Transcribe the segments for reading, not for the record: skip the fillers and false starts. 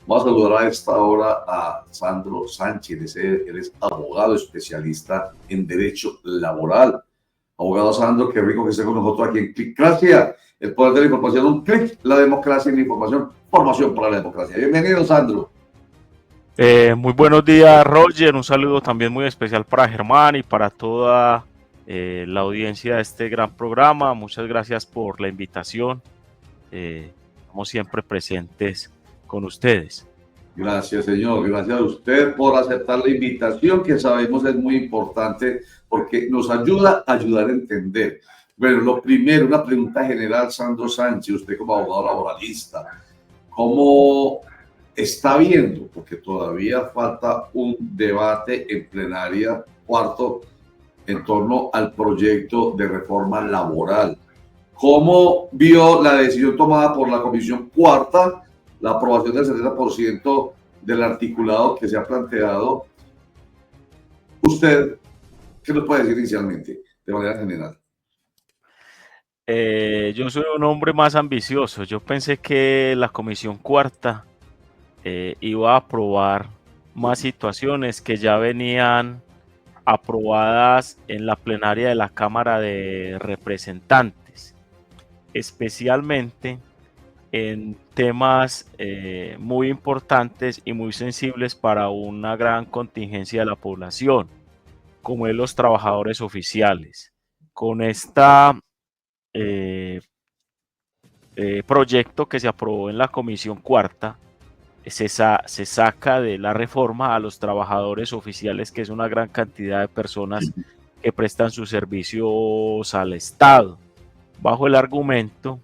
Vamos a saludar a esta hora a Sandro Sánchez, él es abogado especialista en Derecho Laboral. Abogado Sandro, qué rico que esté con nosotros aquí en Clicracia, el poder de la información, un clic, la democracia en la información, formación para la democracia. Bienvenido, Sandro. Muy buenos días, Roger. Un saludo también muy especial para Germán y para toda la audiencia de este gran programa. Muchas gracias por la invitación. Estamos siempre presentes con ustedes. Gracias, señor. Gracias a usted por aceptar la invitación, que sabemos es muy importante porque nos ayuda a ayudar a entender. Bueno, lo primero, una pregunta general, Sandro Sánchez, usted como abogado laboralista, ¿cómo está viendo? Porque todavía falta un debate en plenaria cuarto en torno al proyecto de reforma laboral. ¿Cómo vio la decisión tomada por la Comisión Cuarta, la aprobación del 70% del articulado que se ha planteado? ¿Usted qué nos puede decir inicialmente, de manera general? Yo soy un hombre más ambicioso. Yo pensé que la Comisión Cuarta iba a aprobar más situaciones que ya venían aprobadas en la plenaria de la Cámara de Representantes, especialmente en temas muy importantes y muy sensibles para una gran contingencia de la población, como es los trabajadores oficiales. Con esta proyecto que se aprobó en la Comisión Cuarta, se saca de la reforma a los trabajadores oficiales, que es una gran cantidad de personas que prestan sus servicios al Estado, bajo el argumento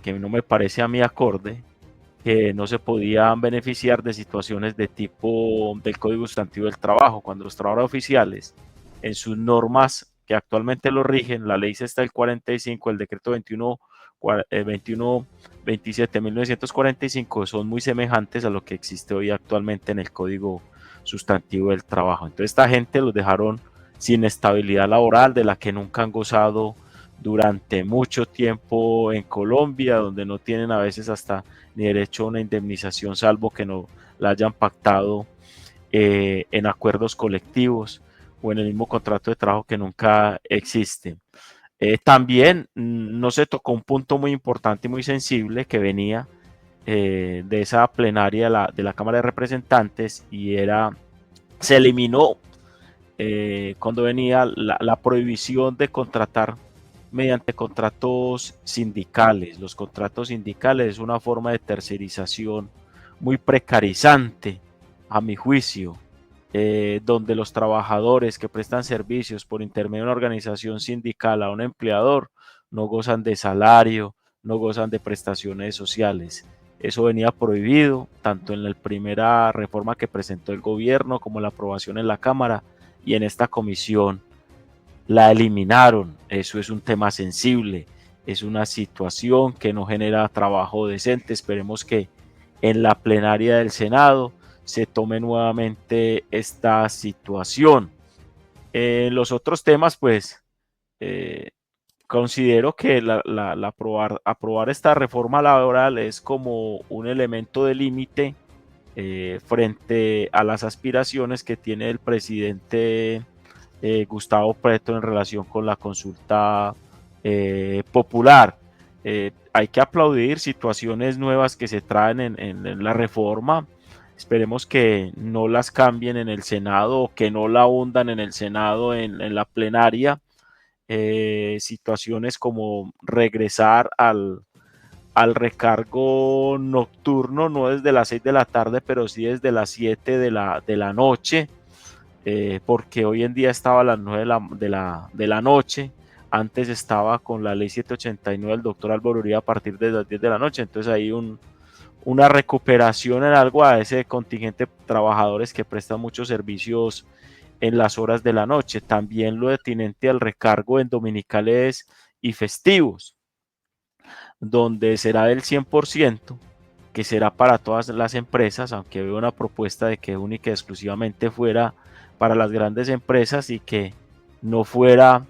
que no me parece a mí acorde, que no se podían beneficiar de situaciones de tipo del Código Sustantivo del Trabajo, cuando los trabajadores oficiales, en sus normas que actualmente lo rigen, la ley está el 45, el decreto 27.1945, son muy semejantes a lo que existe hoy actualmente en el Código Sustantivo del Trabajo. Entonces esta gente los dejaron sin estabilidad laboral, de la que nunca han gozado durante mucho tiempo en Colombia, donde no tienen a veces hasta ni derecho a una indemnización, salvo que no la hayan pactado en acuerdos colectivos o en el mismo contrato de trabajo, que nunca existe. También no se tocó un punto muy importante y muy sensible que venía de esa plenaria de la Cámara de Representantes, y se eliminó cuando venía la prohibición de contratar mediante contratos sindicales. Los contratos sindicales es una forma de tercerización muy precarizante, a mi juicio, donde los trabajadores que prestan servicios por intermedio de una organización sindical a un empleador no gozan de salario, no gozan de prestaciones sociales. Eso venía prohibido tanto en la primera reforma que presentó el gobierno como en la aprobación en la Cámara, y en esta comisión la eliminaron. Eso es un tema sensible, es una situación que no genera trabajo decente. Esperemos que en la plenaria del Senado se tome nuevamente esta situación. Los otros temas, pues, eh, considero que aprobar esta reforma laboral es como un elemento de límite frente a las aspiraciones que tiene el presidente Gustavo Petro en relación con la consulta popular. Hay que aplaudir situaciones nuevas que se traen en la reforma. Esperemos que no las cambien en el Senado, o que no la hundan en el Senado en la plenaria. Situaciones como regresar al recargo nocturno, no desde las 6 de la tarde, pero sí desde las 7 de la noche, porque hoy en día estaba a las 9 de la noche, antes estaba con la ley 789 del doctor Álvaro Uribe a partir de las 10 de la noche. Entonces hay una recuperación en algo a ese contingente de trabajadores que prestan muchos servicios en las horas de la noche. También lo detinente al recargo en dominicales y festivos, donde será del 100%, que será para todas las empresas, aunque veo una propuesta de que única y exclusivamente fuera para las grandes empresas y que no fuera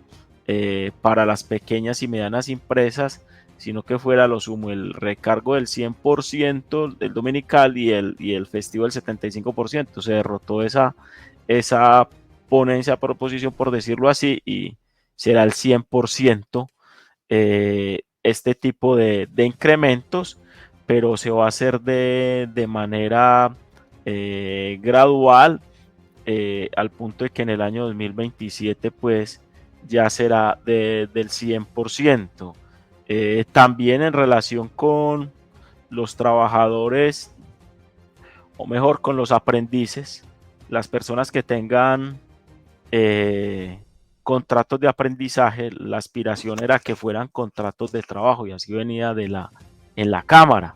para las pequeñas y medianas empresas, sino que fuera lo sumo el recargo del 100% del dominical y el festivo del 75%. Se derrotó esa ponencia, proposición, por decirlo así, y será el 100% este tipo de incrementos, pero se va a hacer de manera gradual, al punto de que en el año 2027 pues ya será del 100%. También en relación con los trabajadores, o mejor, con los aprendices, las personas que tengan contratos de aprendizaje, la aspiración era que fueran contratos de trabajo, y así venía en la Cámara,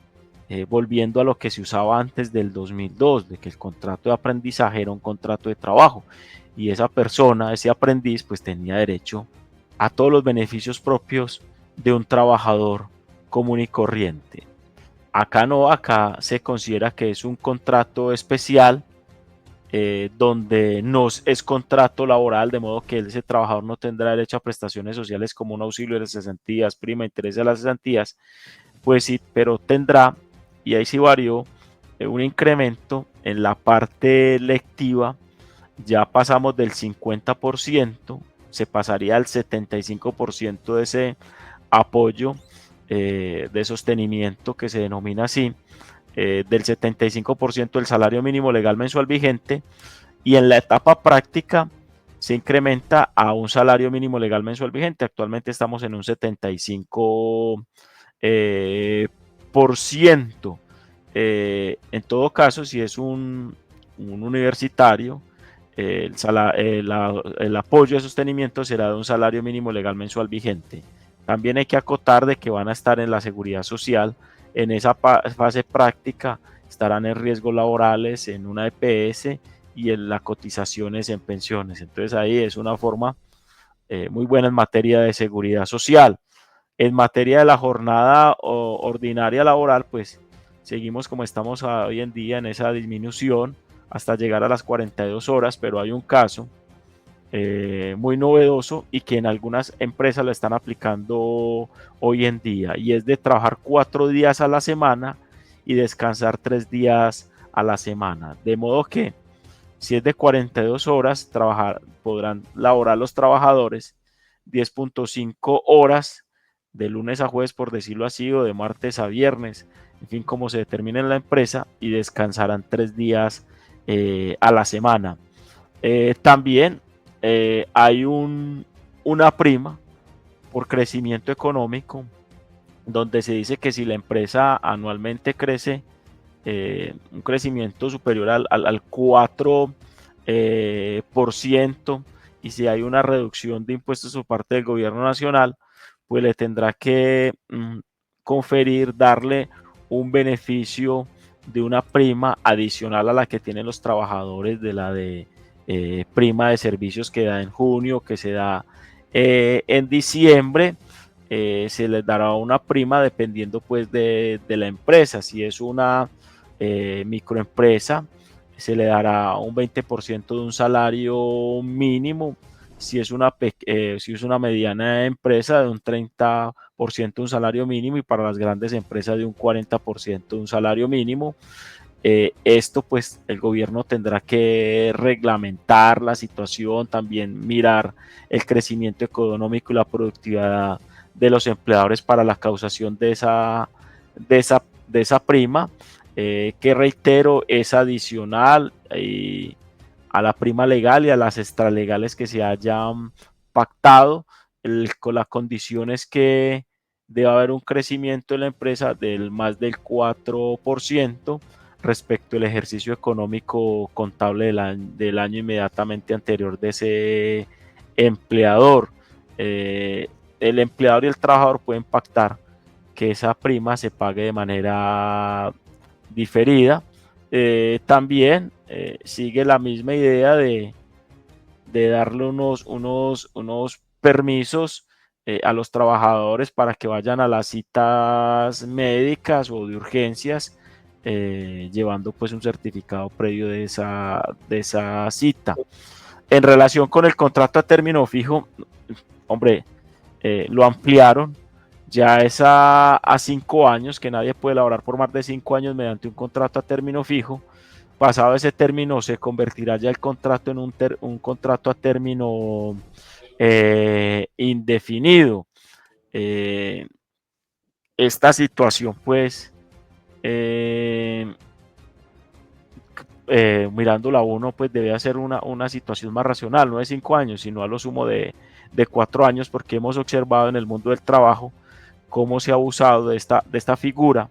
volviendo a lo que se usaba antes del 2002, de que el contrato de aprendizaje era un contrato de trabajo, y esa persona, ese aprendiz, pues tenía derecho a todos los beneficios propios de un trabajador común y corriente. Acá no, acá se considera que es un contrato especial, donde no es contrato laboral, de modo que ese trabajador no tendrá derecho a prestaciones sociales como un auxilio de cesantías, prima, interés de las cesantías, pues sí, pero tendrá, y ahí sí varió, un incremento en la parte lectiva. Ya pasamos del 50%, se pasaría al 75% de ese apoyo de sostenimiento, que se denomina así, del 75% del salario mínimo legal mensual vigente, y en la etapa práctica se incrementa a un salario mínimo legal mensual vigente. Actualmente estamos en un 75%. En todo caso, si es un universitario, el apoyo de sostenimiento será de un salario mínimo legal mensual vigente. También hay que acotar de que van a estar en la seguridad social. En esa fase práctica estarán en riesgos laborales, en una EPS y en las cotizaciones en pensiones. Entonces ahí es una forma muy buena en materia de seguridad social. En materia de la jornada ordinaria laboral, pues seguimos como estamos hoy en día, en esa disminución hasta llegar a las 42 horas, pero hay un caso muy novedoso y que en algunas empresas lo están aplicando hoy en día, y es de trabajar 4 días a la semana y descansar 3 días a la semana. De modo que si es de 42 horas, podrán laborar los trabajadores 10.5 horas de lunes a jueves, por decirlo así, o de martes a viernes, en fin, como se determine en la empresa, y descansarán 3 días a la semana. También hay una prima por crecimiento económico, donde se dice que si la empresa anualmente crece un crecimiento superior al 4%, y si hay una reducción de impuestos por parte del gobierno nacional, pues le tendrá que conferir, darle un beneficio de una prima adicional a la que tienen los trabajadores, de la de prima de servicios que da en junio, que se da en diciembre. Se les dará una prima dependiendo pues de la empresa. Si es una microempresa, se le dará un 20% de un salario mínimo. Si es una mediana empresa, de un 30% de un salario mínimo, y para las grandes empresas de un 40% de un salario mínimo. Esto pues el gobierno tendrá que reglamentar la situación, también mirar el crecimiento económico y la productividad de los empleadores para la causación de esa prima, que reitero, es adicional a la prima legal y a las extralegales que se hayan pactado. Con las condiciones que debe haber un crecimiento de la empresa del más del 4% respecto al ejercicio económico contable del año inmediatamente anterior de ese empleador. El empleador y el trabajador pueden pactar que esa prima se pague de manera diferida. También sigue la misma idea de darle unos permisos a los trabajadores para que vayan a las citas médicas o de urgencias, llevando pues un certificado previo de esa cita. En relación con el contrato a término fijo, hombre, lo ampliaron. Ya es a 5 años, que nadie puede laborar por más de 5 años mediante un contrato a término fijo. Pasado ese término se convertirá ya el contrato en un contrato a término indefinido. Esta situación, pues, eh, mirándola uno, pues debe ser una situación más racional, no de 5 años, sino a lo sumo de 4 años, porque hemos observado en el mundo del trabajo cómo se ha abusado de esta figura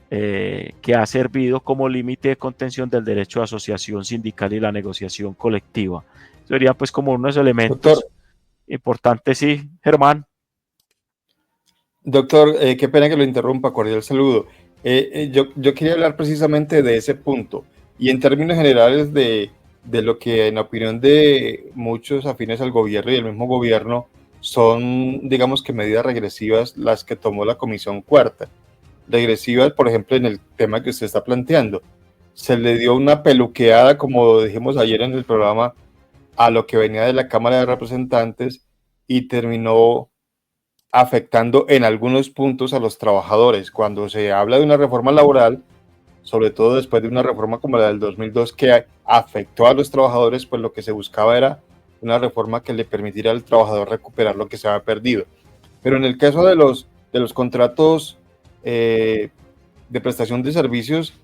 que ha servido como límite de contención del derecho de asociación sindical y la negociación colectiva. Sería pues como unos Doctor, elementos importantes, sí, Germán. doctor, qué pena que lo interrumpa, cordial saludo. Yo quería hablar precisamente de ese punto y en términos generales de lo que en opinión de muchos afines al gobierno y el mismo gobierno son, digamos que medidas regresivas las que tomó la Comisión Cuarta. Regresivas, por ejemplo, en el tema que usted está planteando. Se le dio una peluqueada, como dijimos ayer en el programa, a lo que venía de la Cámara de Representantes y terminó afectando en algunos puntos a los trabajadores. Cuando se habla de una reforma laboral, sobre todo después de una reforma como la del 2002 que afectó a los trabajadores, pues lo que se buscaba era una reforma que le permitiera al trabajador recuperar lo que se había perdido. Pero en el caso de los contratos de prestación de servicios,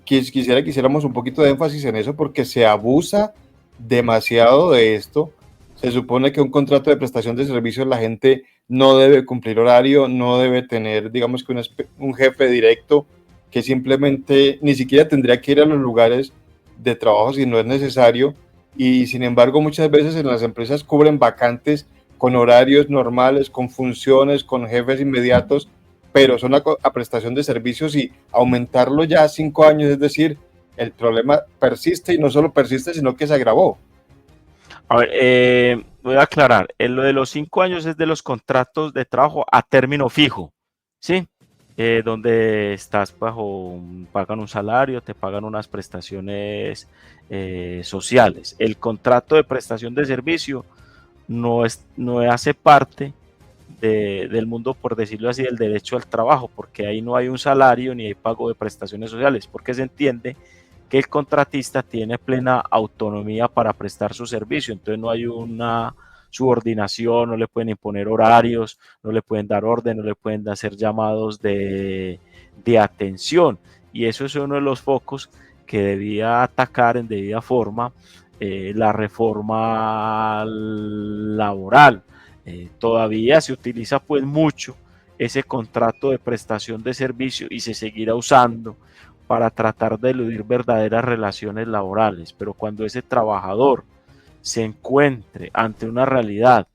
quisiera que hiciéramos un poquito de énfasis en eso porque se abusa demasiado de esto. Se supone que un contrato de prestación de servicios la gente no debe cumplir horario, no debe tener, digamos que un jefe directo que simplemente ni siquiera tendría que ir a los lugares de trabajo si no es necesario. Y sin embargo, muchas veces en las empresas cubren vacantes con horarios normales, con funciones, con jefes inmediatos, pero son a prestación de servicios y aumentarlo ya a 5 años, es decir, el problema persiste y no solo persiste, sino que se agravó. A ver, voy a aclarar, lo de los 5 años es de los contratos de trabajo a término fijo, ¿sí? Donde estás pagan un salario, te pagan unas prestaciones sociales. El contrato de prestación de servicio no hace parte del mundo, por decirlo así, del derecho al trabajo, porque ahí no hay un salario ni hay pago de prestaciones sociales, porque se entiende que el contratista tiene plena autonomía para prestar su servicio, entonces no hay una subordinación, no le pueden imponer horarios, no le pueden dar orden, no le pueden hacer llamados de atención, y eso es uno de los focos que debía atacar en debida forma la reforma laboral. Todavía se utiliza pues mucho ese contrato de prestación de servicio y se seguirá usando para tratar de eludir verdaderas relaciones laborales, pero cuando ese trabajador se encuentre ante una realidad,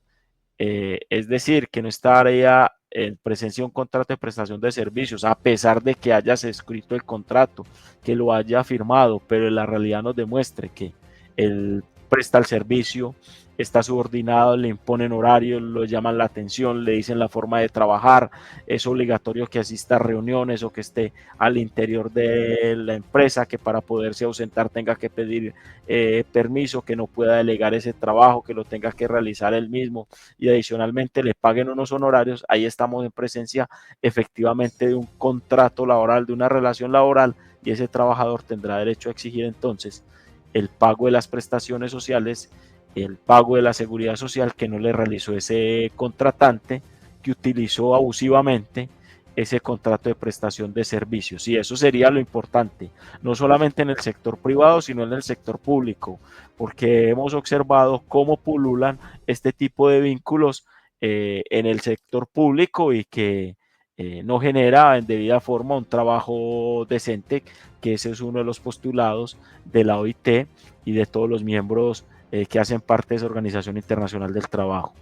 es decir, que no estaría en presencia de un contrato de prestación de servicios, a pesar de que hayas escrito el contrato, que lo haya firmado, pero en la realidad nos demuestre que él presta el servicio, está subordinado, le imponen horarios, lo llaman la atención, le dicen la forma de trabajar, es obligatorio que asista a reuniones o que esté al interior de la empresa, que para poderse ausentar tenga que pedir permiso, que no pueda delegar ese trabajo, que lo tenga que realizar él mismo y adicionalmente le paguen unos honorarios. Ahí estamos en presencia efectivamente de un contrato laboral, de una relación laboral, y ese trabajador tendrá derecho a exigir entonces el pago de las prestaciones sociales, el pago de la seguridad social que no le realizó ese contratante que utilizó abusivamente ese contrato de prestación de servicios. Y eso sería lo importante, no solamente en el sector privado, sino en el sector público, porque hemos observado cómo pululan este tipo de vínculos en el sector público y que no genera en debida forma un trabajo decente, que ese es uno de los postulados de la OIT y de todos los miembros que hacen parte de esa Organización Internacional del Trabajo.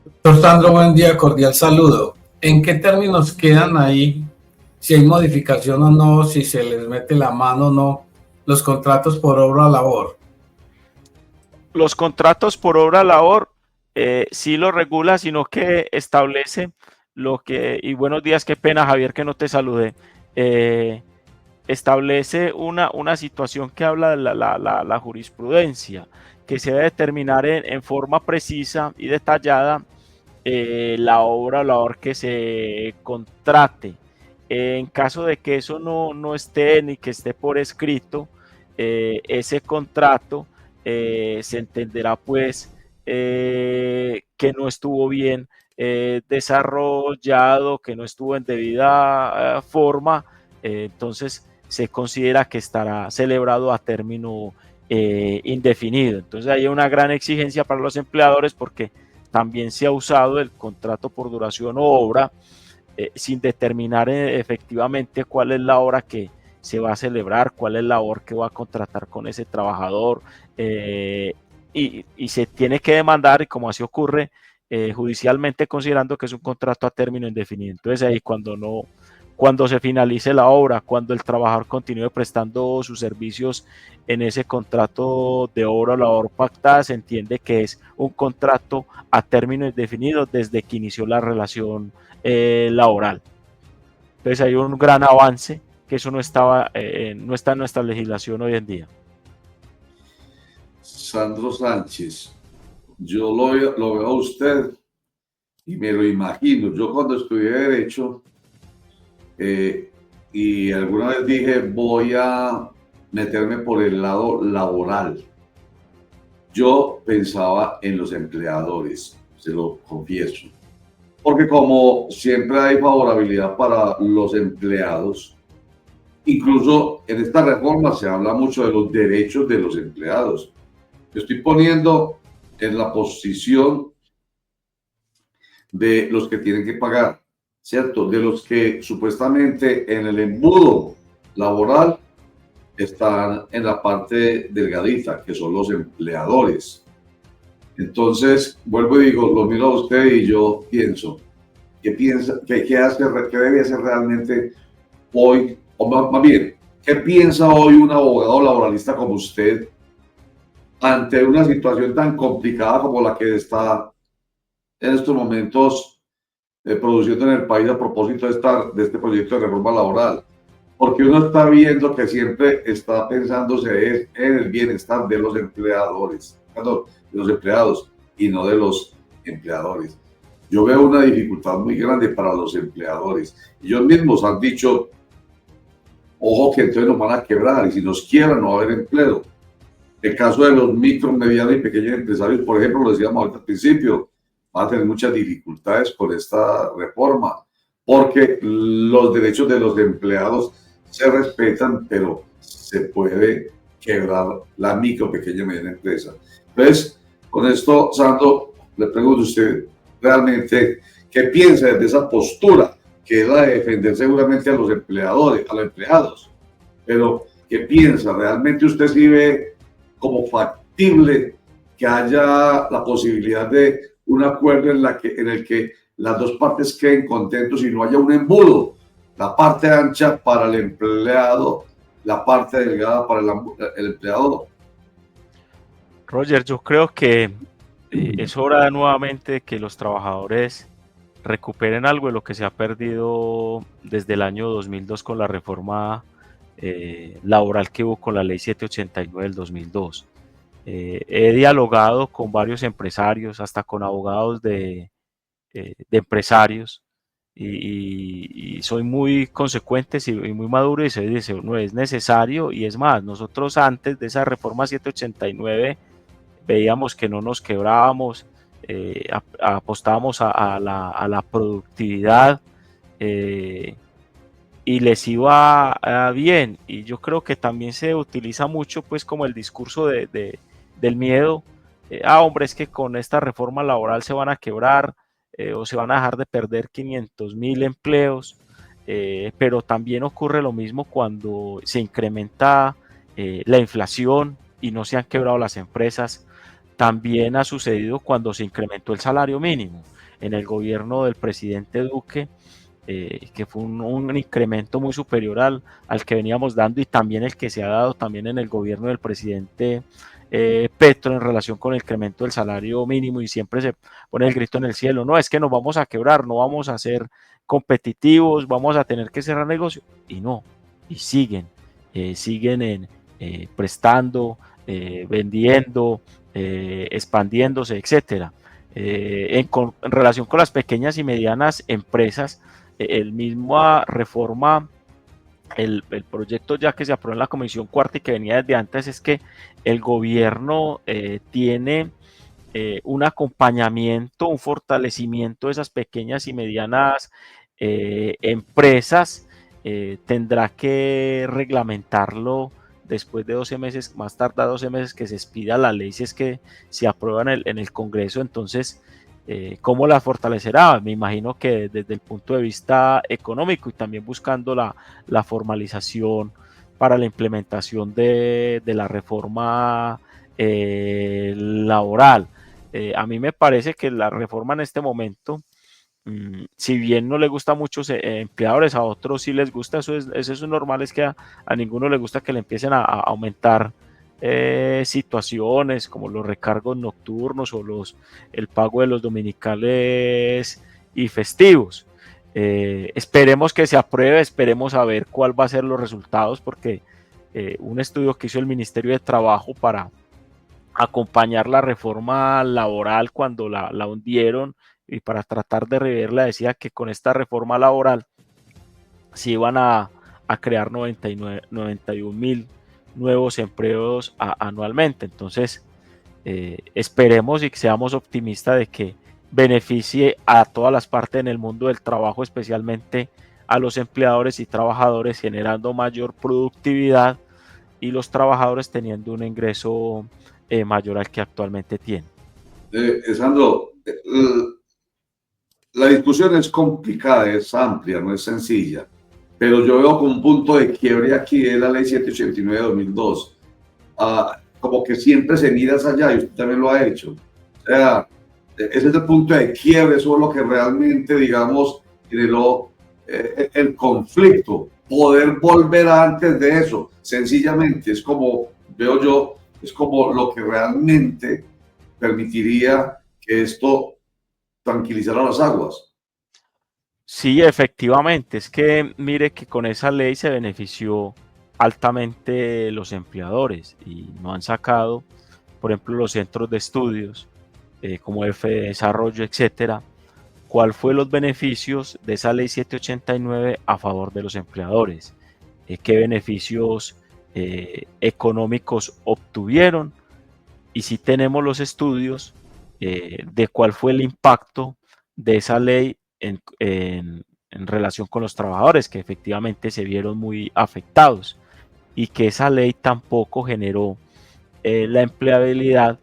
Doctor Sandro, buen día, cordial saludo. ¿En qué términos quedan ahí, si hay modificación o no, si se les mete la mano o no, los contratos por obra o labor? Los contratos por obra labor sí lo regula, sino que establece lo que, y buenos días, qué pena Javier que no te saludé, establece una situación que habla de la jurisprudencia, que se debe determinar en forma precisa y detallada la obra o labor que se contrate. En caso de que eso no esté ni que esté por escrito, ese contrato se entenderá pues que no estuvo bien desarrollado, que no estuvo en debida forma, entonces se considera que estará celebrado a término indefinido. Entonces hay una gran exigencia para los empleadores porque también se ha usado el contrato por duración o obra sin determinar efectivamente cuál es la hora que se va a celebrar, cuál es la hora que va a contratar con ese trabajador, y se tiene que demandar, y como así ocurre, judicialmente, considerando que es un contrato a término indefinido. Entonces ahí cuando se finalice la obra, cuando el trabajador continúe prestando sus servicios en ese contrato de obra o labor pactada, se entiende que es un contrato a término indefinido desde que inició la relación laboral. Entonces hay un gran avance que eso no está en nuestra legislación hoy en día. Sandro Sánchez, yo lo veo a usted y me lo imagino. Yo cuando estudié Derecho y alguna vez dije voy a meterme por el lado laboral, yo pensaba en los empleadores, se lo confieso. Porque como siempre hay favorabilidad para los empleados, incluso en esta reforma se habla mucho de los derechos de los empleados. Me estoy poniendo en la posición de los que tienen que pagar, ¿cierto? De los que supuestamente en el embudo laboral están en la parte delgadita, que son los empleadores. Entonces, vuelvo y digo, lo miro a usted y yo pienso, ¿qué debe hacer realmente hoy? O más bien, ¿qué piensa hoy un abogado laboralista como usted ante una situación tan complicada como la que está en estos momentos produciendo en el país a propósito de este proyecto de reforma laboral? Porque uno está viendo que siempre está pensándose en el bienestar de los empleadores, perdón, de los empleados y no de los empleadores. Yo veo una dificultad muy grande para los empleadores. Ellos mismos han dicho, ojo que entonces nos van a quebrar y si nos quiebran no va a haber empleo. El caso de los micro, medianos y pequeños empresarios, por ejemplo, lo decíamos ahorita al principio, van a tener muchas dificultades con esta reforma, porque los derechos de los empleados se respetan, pero se puede quebrar la micro, pequeña y mediana empresa. Entonces, con esto, Sandro, le pregunto a usted realmente qué piensa de esa postura, que es la de defender seguramente a los empleadores, a los empleados, pero ¿qué piensa? ¿Realmente usted sí ve como factible que haya la posibilidad de un acuerdo en el que las dos partes queden contentos y no haya un embudo? La parte ancha para el empleado, la parte delgada para el empleador. Roger, yo creo que es hora nuevamente que los trabajadores recuperen algo de lo que se ha perdido desde el año 2002 con la reforma laboral que hubo con la ley 789 del 2002. He dialogado con varios empresarios, hasta con abogados de empresarios, y soy muy consecuente y muy maduro, y se dice, no es necesario. Y es más, nosotros antes de esa reforma 789 veíamos que no nos quebrábamos, apostábamos a la productividad, y les iba bien. Y yo creo que también se utiliza mucho pues como el discurso del miedo. Hombre, es que con esta reforma laboral se van a quebrar, o se van a dejar de perder 500,000 empleos, pero también ocurre lo mismo cuando se incrementa la inflación y no se han quebrado las empresas. También ha sucedido cuando se incrementó el salario mínimo en el gobierno del presidente Duque, que fue un incremento muy superior al que veníamos dando, y también el que se ha dado también en el gobierno del presidente Petro en relación con el incremento del salario mínimo. Y siempre se pone el grito en el cielo, no, es que nos vamos a quebrar, no vamos a ser competitivos, vamos a tener que cerrar negocio, y no, y siguen prestando, vendiendo, expandiéndose, etcétera. en relación con las pequeñas y medianas empresas, el mismo reforma, el proyecto ya que se aprobó en la Comisión Cuarta y que venía desde antes, es que el gobierno tiene un acompañamiento, un fortalecimiento de esas pequeñas y medianas empresas. Tendrá que reglamentarlo después de 12 meses, más tarda 12 meses que se expida la ley, si es que se aprueba en el Congreso. Entonces, ¿cómo la fortalecerá? Me imagino que desde el punto de vista económico y también buscando la formalización para la implementación de la reforma laboral. A mí me parece que la reforma en este momento, si bien no le gusta a muchos empleadores, a otros sí les gusta, eso es normal, es que a ninguno le gusta que le empiecen a aumentar situaciones como los recargos nocturnos o el pago de los dominicales y festivos. Esperemos que se apruebe, esperemos a ver cuál va a ser los resultados, porque un estudio que hizo el Ministerio de Trabajo para acompañar la reforma laboral cuando la hundieron y para tratar de reverla, decía que con esta reforma laboral se iban a crear 91.000 nuevos empleos anualmente. Entonces, esperemos y que seamos optimistas de que beneficie a todas las partes en el mundo del trabajo, especialmente a los empleadores y trabajadores, generando mayor productividad y los trabajadores teniendo un ingreso mayor al que actualmente tienen. Sandro, la discusión es complicada, es amplia, no es sencilla, pero yo veo como un punto de quiebre aquí de la ley 789 de 2002. Como que siempre se mira hacia allá y usted también lo ha hecho. O sea, ese es el punto de quiebre, eso es lo que realmente, digamos, generó el conflicto. Poder volver antes de eso, sencillamente, es como, veo yo, es como lo que realmente permitiría que esto tranquilizara las aguas. Sí, efectivamente, es que mire que con esa ley se benefició altamente los empleadores y no han sacado, por ejemplo, los centros de estudios como F de Desarrollo, etcétera. ¿Cuál fue los beneficios de esa ley 789 a favor de los empleadores? ¿Qué beneficios económicos obtuvieron? Y si tenemos los estudios de cuál fue el impacto de esa ley en relación con los trabajadores, que efectivamente se vieron muy afectados y que esa ley tampoco generó la empleabilidad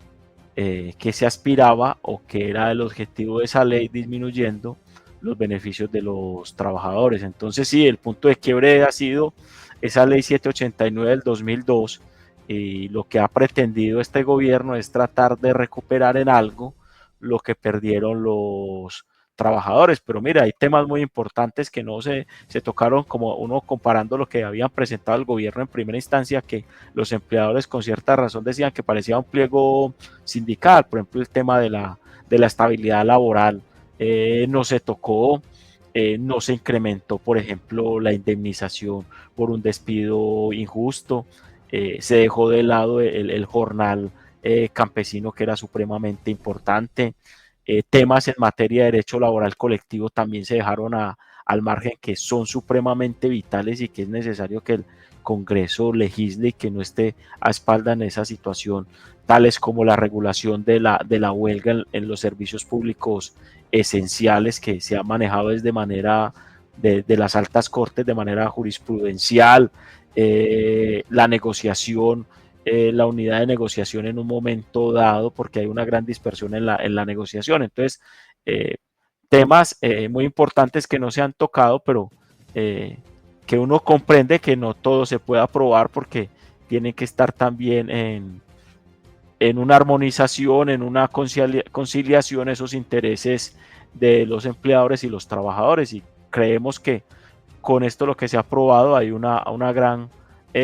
que se aspiraba o que era el objetivo de esa ley, disminuyendo los beneficios de los trabajadores. Entonces sí, el punto de quiebre ha sido esa ley 789 del 2002, y lo que ha pretendido este gobierno es tratar de recuperar en algo lo que perdieron los trabajadores. Pero mira, hay temas muy importantes que no se tocaron, como uno comparando lo que habían presentado el gobierno en primera instancia, que los empleadores con cierta razón decían que parecía un pliego sindical. Por ejemplo, el tema de la estabilidad laboral no se tocó. No se incrementó, por ejemplo, la indemnización por un despido injusto. Se dejó de lado el jornal campesino, que era supremamente importante. Temas en materia de derecho laboral colectivo también se dejaron al margen, que son supremamente vitales y que es necesario que el Congreso legisle y que no esté a espalda en esa situación, tales como la regulación de la huelga en los servicios públicos esenciales, que se ha manejado desde manera de las altas cortes de manera jurisprudencial. La negociación, la unidad de negociación en un momento dado, porque hay una gran dispersión en la negociación. Entonces, temas muy importantes que no se han tocado, pero que uno comprende que no todo se puede aprobar, porque tienen que estar también en una armonización, en una conciliación, esos intereses de los empleadores y los trabajadores. Y creemos que con esto lo que se ha aprobado hay una gran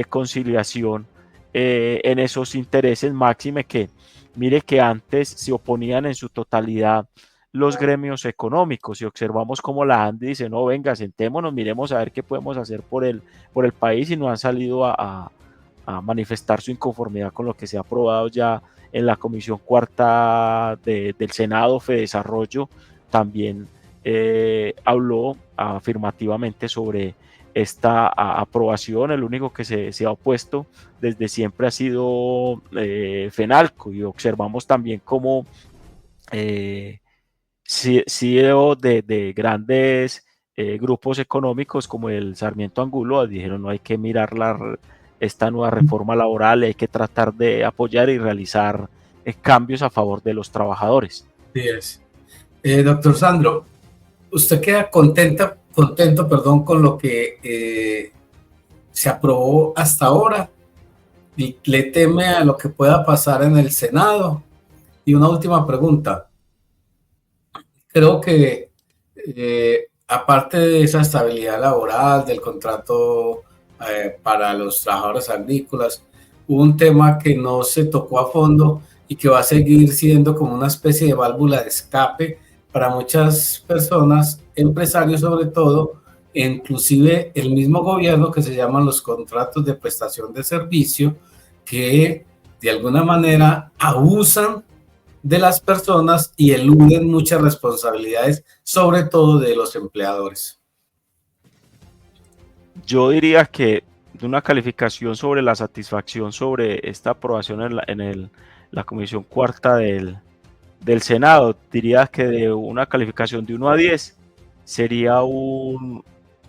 conciliación en esos intereses, máxime que mire que antes se oponían en su totalidad los gremios económicos, y observamos como la ANDI dice: no, venga, sentémonos, miremos a ver qué podemos hacer por el país, y no han salido a manifestar su inconformidad con lo que se ha aprobado ya en la Comisión Cuarta del Senado, Fedesarrollo, también habló afirmativamente sobre esta aprobación. El único que se ha opuesto desde siempre ha sido FENALCO, y observamos también cómo CEO de grandes grupos económicos como el Sarmiento Angulo dijeron: no hay que mirar esta nueva reforma laboral, hay que tratar de apoyar y realizar cambios a favor de los trabajadores. Sí es. Doctor Sandro, ¿usted queda contento, con lo que se aprobó hasta ahora? ¿Le teme a lo que pueda pasar en el Senado? Y una última pregunta. Creo que aparte de esa estabilidad laboral, del contrato para los trabajadores agrícolas, hubo un tema que no se tocó a fondo y que va a seguir siendo como una especie de válvula de escape para muchas personas, empresarios sobre todo, e inclusive el mismo gobierno, que se llaman los contratos de prestación de servicio, que de alguna manera abusan de las personas y eluden muchas responsabilidades, sobre todo de los empleadores. Yo diría que de una calificación sobre la satisfacción sobre esta aprobación en la Comisión Cuarta del Senado, diría que de una calificación de 1 a 10 sería un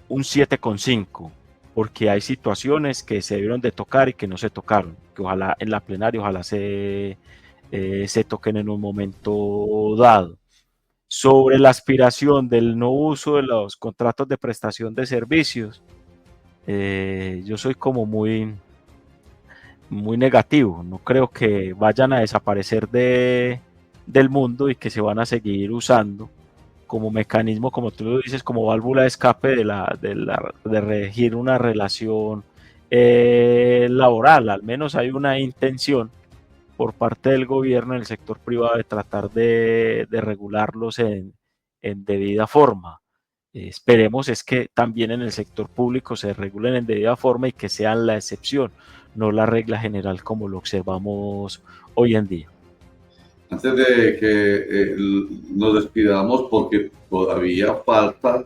7,5, porque hay situaciones que se debieron de tocar y que no se tocaron, que ojalá en la plenaria, ojalá se toquen en un momento dado. Sobre la aspiración del no uso de los contratos de prestación de servicios, yo soy como muy negativo. No creo que vayan a desaparecer del mundo y que se van a seguir usando como mecanismo, como tú lo dices, como válvula de escape de regir una relación laboral. Al menos hay una intención por parte del gobierno en el sector privado de tratar de regularlos en debida forma. Esperemos es que también en el sector público se regulen en debida forma y que sean la excepción, no la regla general como lo observamos hoy en día. Antes de que nos despidamos, porque todavía falta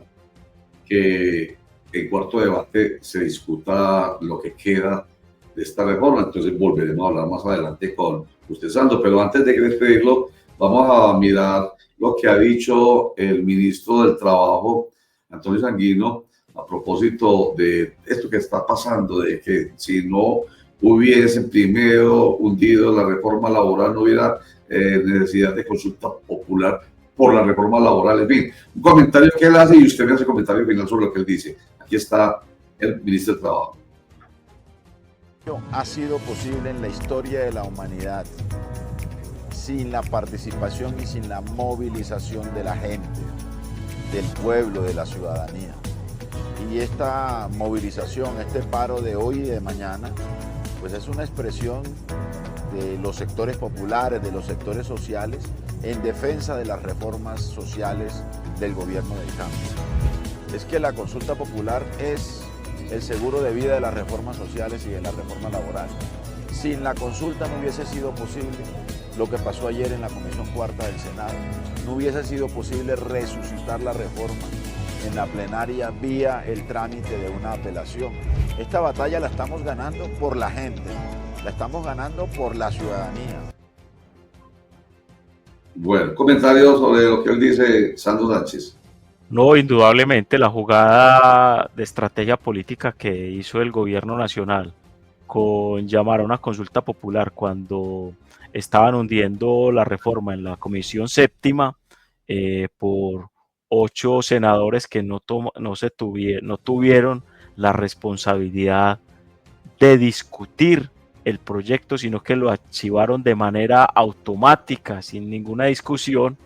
que en cuarto debate se discuta lo que queda de esta reforma, entonces volveremos a hablar más adelante con usted, Sandro, pero antes de despedirlo, vamos a mirar lo que ha dicho el ministro del Trabajo, Antonio Sanguino, a propósito de esto que está pasando, de que si no hubiese primero hundido la reforma laboral, no hubiera necesidad de consulta popular por la reforma laboral. En fin, un comentario que él hace y usted me hace comentario final sobre lo que él dice. Aquí está el ministro del Trabajo. Ha sido posible en la historia de la humanidad sin la participación y sin la movilización de la gente, del pueblo, de la ciudadanía. Y esta movilización, este paro de hoy y de mañana, pues es una expresión de los sectores populares, de los sectores sociales, en defensa de las reformas sociales del gobierno del cambio. Es que la consulta popular es el seguro de vida de las reformas sociales y de la reforma laboral. Sin la consulta no hubiese sido posible lo que pasó ayer en la Comisión Cuarta del Senado. No hubiese sido posible resucitar la reforma en la plenaria vía el trámite de una apelación. Esta batalla la estamos ganando por la gente, la estamos ganando por la ciudadanía. Bueno, comentario sobre lo que él dice, Sandro Sánchez. No, indudablemente la jugada de estrategia política que hizo el gobierno nacional con llamar a una consulta popular cuando estaban hundiendo la reforma en la Comisión Séptima por 8 senadores que no tuvieron la responsabilidad de discutir el proyecto, sino que lo archivaron de manera automática, sin ninguna discusión.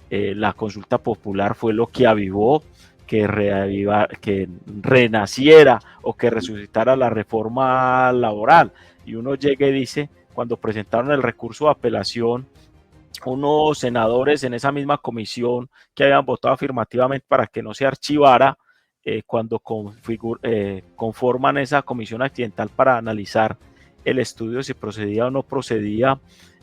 La consulta popular fue lo que avivó que renaciera o que resucitara la reforma laboral. Y uno llega y dice, cuando presentaron el recurso de apelación, unos senadores en esa misma comisión que habían votado afirmativamente para que no se archivara, cuando conforman esa comisión accidental para analizar el estudio si procedía o no procedía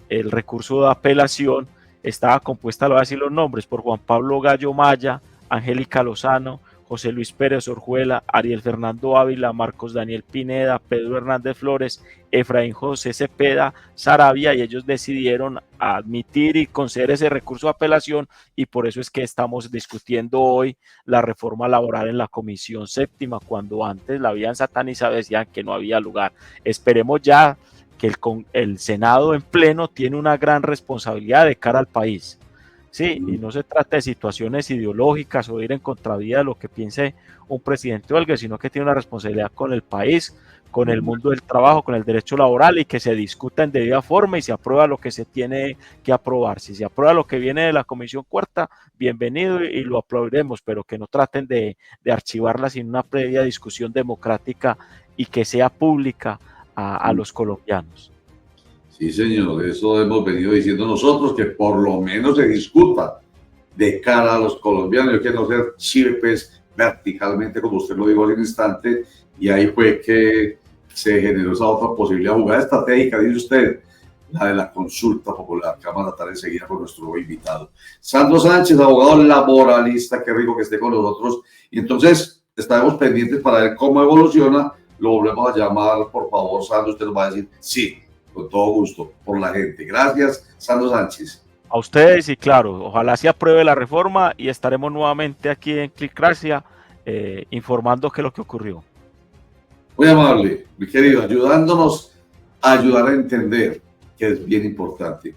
el recurso de apelación. Estaba compuesta, le voy a decir los nombres, por Juan Pablo Gallo Maya, Angélica Lozano, José Luis Pérez Orjuela, Ariel Fernando Ávila, Marcos Daniel Pineda, Pedro Hernández Flores, Efraín José Cepeda, Saravia, y ellos decidieron admitir y conceder ese recurso de apelación, y por eso es que estamos discutiendo hoy la reforma laboral en la Comisión Séptima, cuando antes la habían satanizado, decían que no había lugar. Esperemos ya que el Senado en pleno tiene una gran responsabilidad de cara al país. Sí, y no se trata de situaciones ideológicas o ir en contravía de lo que piense un presidente o algo, sino que tiene una responsabilidad con el país, con el mundo del trabajo, con el derecho laboral, y que se discuta en debida forma y se aprueba lo que se tiene que aprobar. Si se aprueba lo que viene de la Comisión Cuarta, bienvenido y lo aplaudiremos, pero que no traten de archivarla sin una previa discusión democrática y que sea pública a los colombianos. Sí, señor, eso hemos venido diciendo nosotros, que por lo menos se discuta de cara a los colombianos. Yo quiero no ser chirpes verticalmente, como usted lo dijo hace un instante, y ahí fue que se generó esa otra posibilidad, jugada estratégica, dice usted, la de la consulta popular, que vamos a tratar enseguida con nuestro invitado. Sandro Sánchez, abogado laboralista, qué rico que esté con nosotros, y entonces estaremos pendientes para ver cómo evoluciona. Lo volvemos a llamar, por favor, Sandro, usted nos va a decir sí, con todo gusto, por la gente. Gracias, Sandro Sánchez. A ustedes, y claro, ojalá se apruebe la reforma y estaremos nuevamente aquí en Clicracia informando qué es lo que ocurrió. Muy amable, mi querido, ayudándonos a ayudar a entender, que es bien importante.